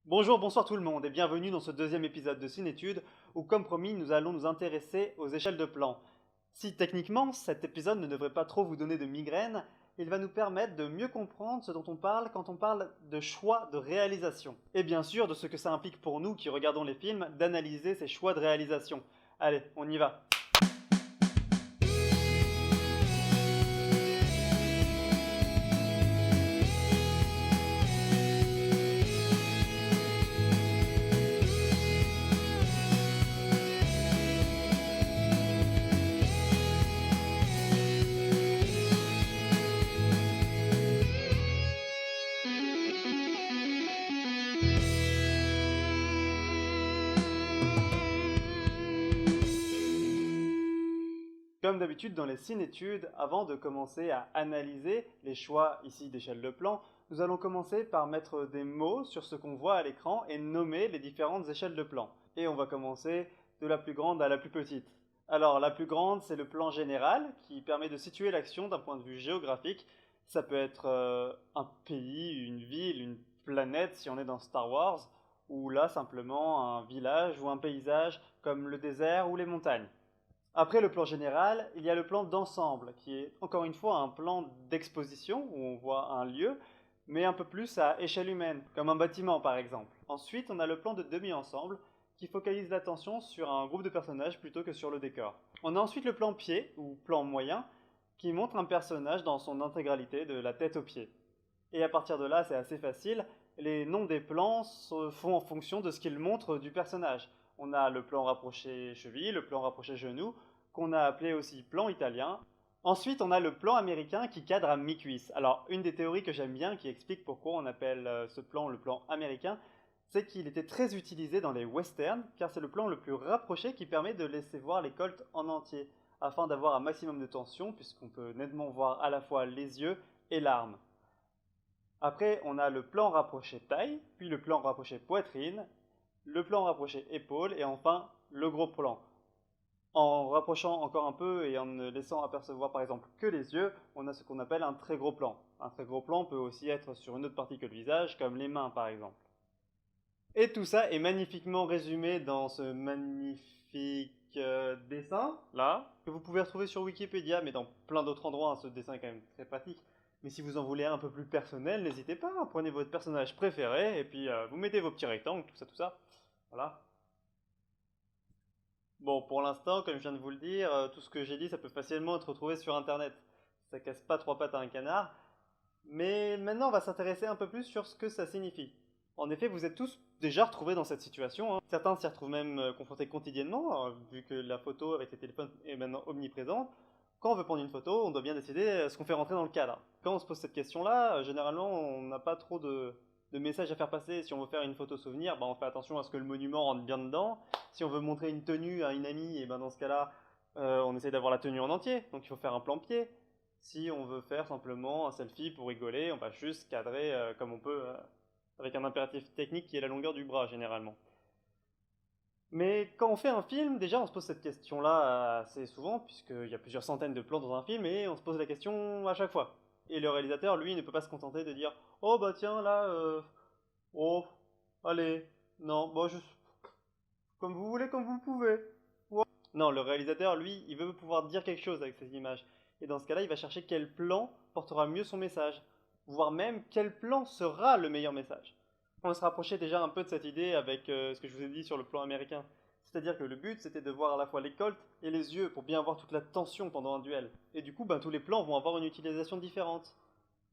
Bonjour, bonsoir tout le monde et bienvenue dans ce deuxième épisode de Cinétude où, comme promis, nous allons nous intéresser aux échelles de plan. Si techniquement cet épisode ne devrait pas trop vous donner de migraine, il va nous permettre de mieux comprendre ce dont on parle quand on parle de choix de réalisation. Et bien sûr de ce que ça implique pour nous qui regardons les films d'analyser ces choix de réalisation. Allez, on y va. Comme d'habitude dans les cinétudes, avant de commencer à analyser les choix ici d'échelle de plan, nous allons commencer par mettre des mots sur ce qu'on voit à l'écran et nommer les différentes échelles de plan. Et on va commencer de la plus grande à la plus petite. Alors la plus grande, c'est le plan général qui permet de situer l'action d'un point de vue géographique. Ça peut être un pays, une ville, une planète si on est dans Star Wars, ou là simplement un village ou un paysage comme le désert ou les montagnes. Après le plan général, il y a le plan d'ensemble, qui est encore une fois un plan d'exposition, où on voit un lieu, mais un peu plus à échelle humaine, comme un bâtiment par exemple. Ensuite, on a le plan de demi-ensemble, qui focalise l'attention sur un groupe de personnages plutôt que sur le décor. On a ensuite le plan pied, ou plan moyen, qui montre un personnage dans son intégralité, de la tête aux pieds. Et à partir de là, c'est assez facile, les noms des plans se font en fonction de ce qu'ils montrent du personnage. On a le plan rapproché cheville, le plan rapproché genou, qu'on a appelé aussi plan italien. Ensuite, on a le plan américain qui cadre à mi-cuisse. Alors, une des théories que j'aime bien, qui explique pourquoi on appelle ce plan le plan américain, c'est qu'il était très utilisé dans les westerns, car c'est le plan le plus rapproché qui permet de laisser voir les colts en entier, afin d'avoir un maximum de tension, puisqu'on peut nettement voir à la fois les yeux et l'arme. Après, on a le plan rapproché taille, puis le plan rapproché poitrine, le plan rapproché épaule et enfin le gros plan. En rapprochant encore un peu et en ne laissant apercevoir par exemple que les yeux, on a ce qu'on appelle un très gros plan. Un très gros plan peut aussi être sur une autre partie que le visage, comme les mains par exemple. Et tout ça est magnifiquement résumé dans ce magnifique dessin, là, que vous pouvez retrouver sur Wikipédia, mais dans plein d'autres endroits, hein. Ce dessin est quand même très pratique. Mais si vous en voulez un peu plus personnel, n'hésitez pas, hein. Prenez votre personnage préféré, et puis vous mettez vos petits rectangles, tout ça, tout ça. Voilà. Bon, pour l'instant, comme je viens de vous le dire, tout ce que j'ai dit, ça peut facilement être retrouvé sur Internet. Ça casse pas trois pattes à un canard. Mais maintenant, on va s'intéresser un peu plus sur ce que ça signifie. En effet, vous êtes tous déjà retrouvés dans cette situation, hein. Certains s'y retrouvent même confrontés quotidiennement, vu que la photo avec les téléphones est maintenant omniprésente. Quand on veut prendre une photo, on doit bien décider ce qu'on fait rentrer dans le cadre. Quand on se pose cette question-là, généralement, on n'a pas trop de messages à faire passer. Si on veut faire une photo souvenir, on fait attention à ce que le monument rentre bien dedans. Si on veut montrer une tenue à une amie, et ben dans ce cas-là, on essaie d'avoir la tenue en entier. Donc il faut faire un plan pied. Si on veut faire simplement un selfie pour rigoler, on va juste cadrer comme on peut avec un impératif technique qui est la longueur du bras généralement. Mais quand on fait un film, déjà on se pose cette question-là assez souvent, puisqu'il y a plusieurs centaines de plans dans un film, et on se pose la question à chaque fois. Et le réalisateur, lui, ne peut pas se contenter de dire oh bah tiens là, oh, allez, non, bon, comme vous voulez, comme vous le pouvez. Ouais. Non, le réalisateur, lui, il veut pouvoir dire quelque chose avec ces images. Et dans ce cas-là, il va chercher quel plan portera mieux son message, voire même quel plan sera le meilleur message. On se rapprochait déjà un peu de cette idée avec ce que je vous ai dit sur le plan américain. C'est-à-dire que le but, c'était de voir à la fois les colts et les yeux pour bien voir toute la tension pendant un duel. Et du coup, tous les plans vont avoir une utilisation différente.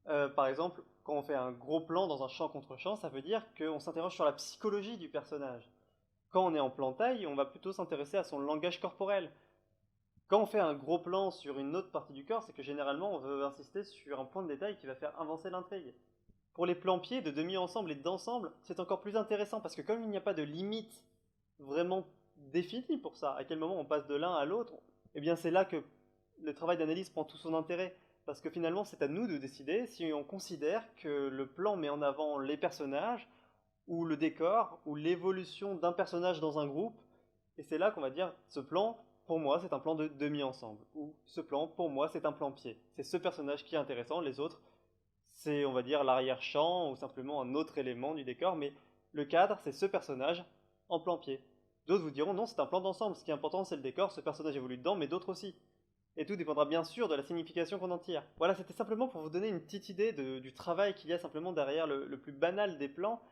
Par exemple, quand on fait un gros plan dans un champ contre champ, ça veut dire qu'on s'interroge sur la psychologie du personnage. Quand on est en plan taille, on va plutôt s'intéresser à son langage corporel. Quand on fait un gros plan sur une autre partie du corps, c'est que généralement on veut insister sur un point de détail qui va faire avancer l'intrigue. Pour les plans pieds de demi-ensemble et d'ensemble, c'est encore plus intéressant parce que comme il n'y a pas de limite vraiment définie pour ça, à quel moment on passe de l'un à l'autre, eh bien c'est là que le travail d'analyse prend tout son intérêt. Parce que finalement, c'est à nous de décider si on considère que le plan met en avant les personnages, ou le décor, ou l'évolution d'un personnage dans un groupe. Et c'est là qu'on va dire, ce plan, pour moi, c'est un plan de demi-ensemble. Ou ce plan, pour moi, c'est un plan pied. C'est ce personnage qui est intéressant, les autres, c'est, on va dire, l'arrière-champ, ou simplement un autre élément du décor, mais Le cadre, c'est ce personnage en plan-pied. D'autres vous diront non, c'est un plan d'ensemble, ce qui est important c'est le décor, ce personnage évolue dedans, mais d'autres aussi. Et tout dépendra bien sûr de la signification qu'on en tire. Voilà, c'était simplement pour vous donner une petite idée du travail qu'il y a simplement derrière le plus banal des plans,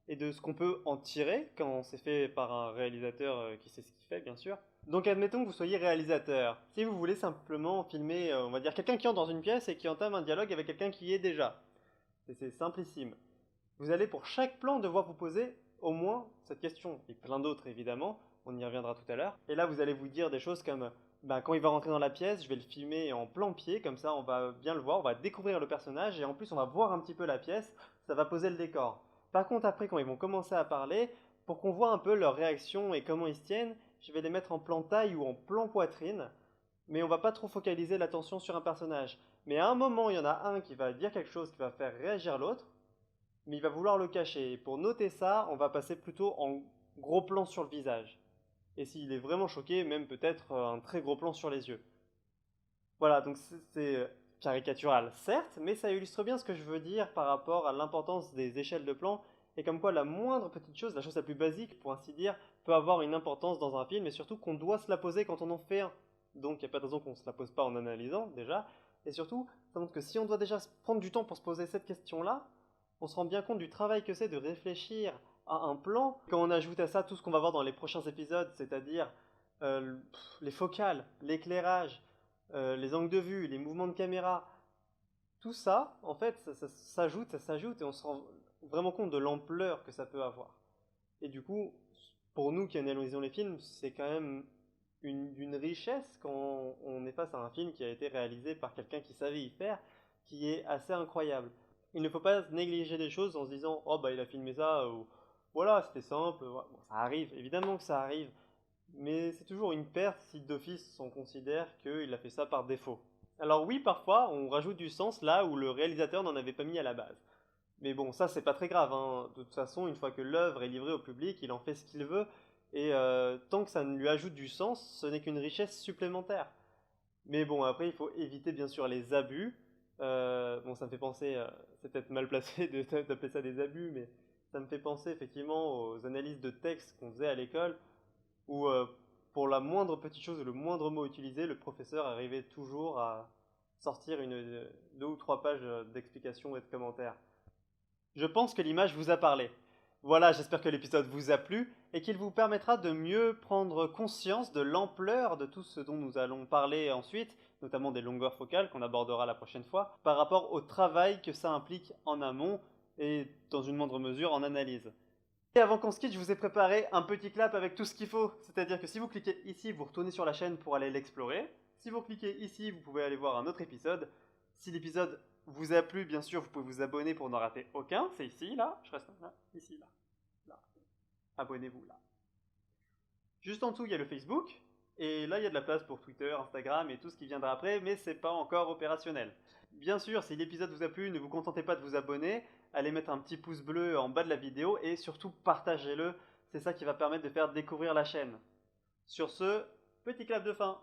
et de ce qu'on peut en tirer quand c'est fait par un réalisateur qui sait ce qu'il fait, bien sûr. Donc admettons que vous soyez réalisateur. Si vous voulez simplement filmer, on va dire, quelqu'un qui entre dans une pièce et qui entame un dialogue avec quelqu'un qui y est déjà. Et c'est simplissime. Vous allez pour chaque plan devoir vous poser au moins cette question, et plein d'autres évidemment, on y reviendra tout à l'heure. Et là vous allez vous dire des choses comme, quand il va rentrer dans la pièce, je vais le filmer en plan-pied, comme ça on va bien le voir, on va découvrir le personnage, et en plus on va voir un petit peu la pièce, ça va poser le décor. Par contre après quand ils vont commencer à parler, pour qu'on voit un peu leur réaction et comment ils se tiennent, je vais les mettre en plan taille ou en plan poitrine, mais on va pas trop focaliser l'attention sur un personnage. Mais à un moment, il y en a un qui va dire quelque chose qui va faire réagir l'autre, mais il va vouloir le cacher. Et pour noter ça, on va passer plutôt en gros plan sur le visage. Et s'il est vraiment choqué, même peut-être un très gros plan sur les yeux. Voilà, donc c'est caricatural, certes, mais ça illustre bien ce que je veux dire par rapport à l'importance des échelles de plan, et comme quoi la moindre petite chose, la chose la plus basique, pour ainsi dire, peut avoir une importance dans un film, et surtout qu'on doit se la poser quand on en fait un. Donc il n'y a pas de raison qu'on ne se la pose pas en analysant, déjà. Et surtout, ça montre que si on doit déjà prendre du temps pour se poser cette question-là, on se rend bien compte du travail que c'est de réfléchir à un plan. Quand on ajoute à ça tout ce qu'on va voir dans les prochains épisodes, c'est-à-dire les focales, l'éclairage, les angles de vue, les mouvements de caméra, tout ça, en fait, ça s'ajoute, et on se rend vraiment compte de l'ampleur que ça peut avoir. Et du coup, pour nous qui analysons les films, c'est quand même d'une richesse quand on est face à un film qui a été réalisé par quelqu'un qui savait y faire, qui est assez incroyable. Il ne faut pas négliger des choses en se disant oh bah il a filmé ça, ou voilà c'était simple, bon, ça arrive, évidemment que ça arrive, mais c'est toujours une perte si d'office on considère qu'il a fait ça par défaut. Alors oui, parfois on rajoute du sens là où le réalisateur n'en avait pas mis à la base. Mais bon, ça c'est pas très grave, hein. De toute façon, une fois que l'œuvre est livrée au public, il en fait ce qu'il veut, et tant que ça ne lui ajoute du sens, ce n'est qu'une richesse supplémentaire. Mais bon, après, il faut éviter bien sûr les abus. Bon, ça me fait penser, c'est peut-être mal placé d'appeler ça des abus, mais ça me fait penser effectivement aux analyses de texte qu'on faisait à l'école, où pour la moindre petite chose ou le moindre mot utilisé, le professeur arrivait toujours à sortir deux ou trois pages d'explications et de commentaires. Je pense que l'image vous a parlé. Voilà, j'espère que l'épisode vous a plu et qu'il vous permettra de mieux prendre conscience de l'ampleur de tout ce dont nous allons parler ensuite, notamment des longueurs focales qu'on abordera la prochaine fois, par rapport au travail que ça implique en amont et dans une moindre mesure en analyse. Et avant qu'on se quitte, je vous ai préparé un petit clap avec tout ce qu'il faut. C'est-à-dire que si vous cliquez ici, vous retournez sur la chaîne pour aller l'explorer. Si vous cliquez ici, vous pouvez aller voir un autre épisode. Si l'épisode vous a plu, bien sûr, vous pouvez vous abonner pour n'en rater aucun. C'est ici, là. Je reste là, ici, là. Là. Abonnez-vous, là. Juste en dessous, il y a le Facebook. Et là, il y a de la place pour Twitter, Instagram et tout ce qui viendra après, mais c'est pas encore opérationnel. Bien sûr, si l'épisode vous a plu, ne vous contentez pas de vous abonner. Allez mettre un petit pouce bleu en bas de la vidéo et surtout partagez-le. C'est ça qui va permettre de faire découvrir la chaîne. Sur ce, petit clap de fin.